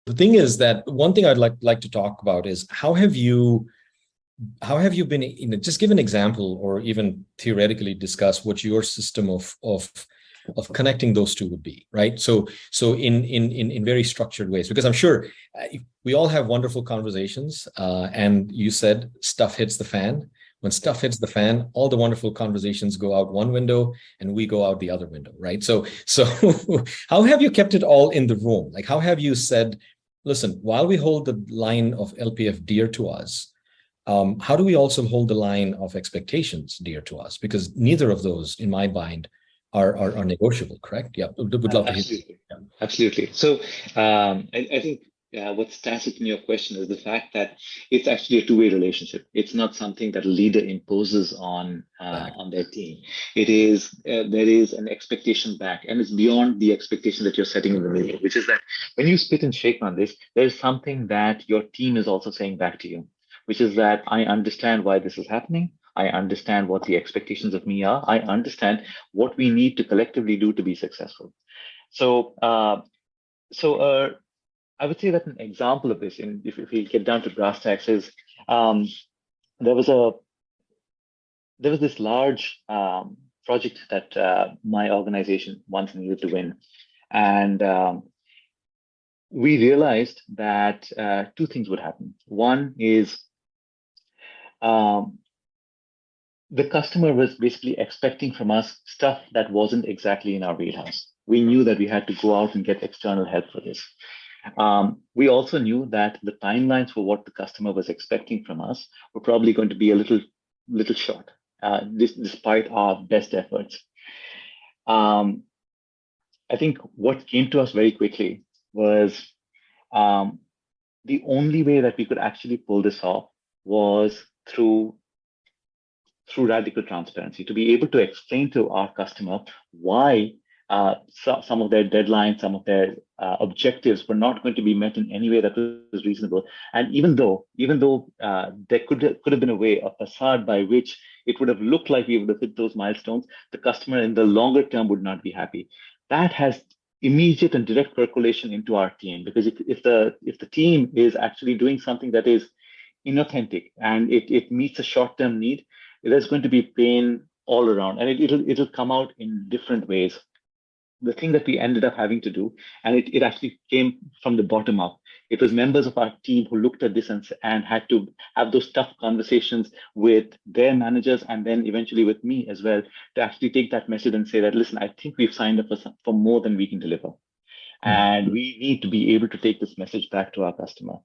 The thing is that one thing I'd like to talk about is how have you been, just give an example or even theoretically discuss what your system of connecting those two would be, right? So in very structured ways, because I'm sure we all have wonderful conversations, and you said stuff hits the fan. When stuff hits the fan, all the wonderful conversations go out one window and we go out the other window, right? So how have you kept it all in the room? Like, how have you said, listen, while we hold the line of LPF dear to us, how do we also hold the line of expectations dear to us? Because neither of those, in my mind, are negotiable, correct? Yeah, would love to hear. Absolutely. Yeah. Absolutely. So I think what's tacit in your question is the fact that it's actually a two-way relationship. It's not something that a leader imposes on their team. It is there is an expectation back, and it's beyond the expectation that you're setting in the meeting, which is that when you spit and shake on this, there's something that your team is also saying back to you, which is that I understand why this is happening. I understand what the expectations of me are. I understand what we need to collectively do to be successful. So, I would say that an example of this, if we get down to brass tacks, is um, there was this large project that my organization once needed to win, and we realized that two things would happen. One is um, the customer was basically expecting from us stuff that wasn't exactly in our wheelhouse. We knew that we had to go out and get external help for this. We also knew that the timelines for what the customer was expecting from us were probably going to be a little short, despite our best efforts. Um, I think what came to us very quickly was um, the only way that we could actually pull this off was through radical transparency, to be able to explain to our customer why some of their deadlines, some of their objectives were not going to be met in any way that was reasonable. And even though there could have been a way, a facade by which it would have looked like we would have hit those milestones, the customer in the longer term would not be happy. That has immediate and direct percolation into our team, because if the team is actually doing something that is inauthentic and it meets a short-term need, there's going to be pain all around, and it'll come out in different ways. The thing that we ended up having to do, and it actually came from the bottom up. It was members of our team who looked at this and had to have those tough conversations with their managers and then eventually with me as well, to actually take that message and say that, listen, I think we've signed up for more than we can deliver. And we need to be able to take this message back to our customer.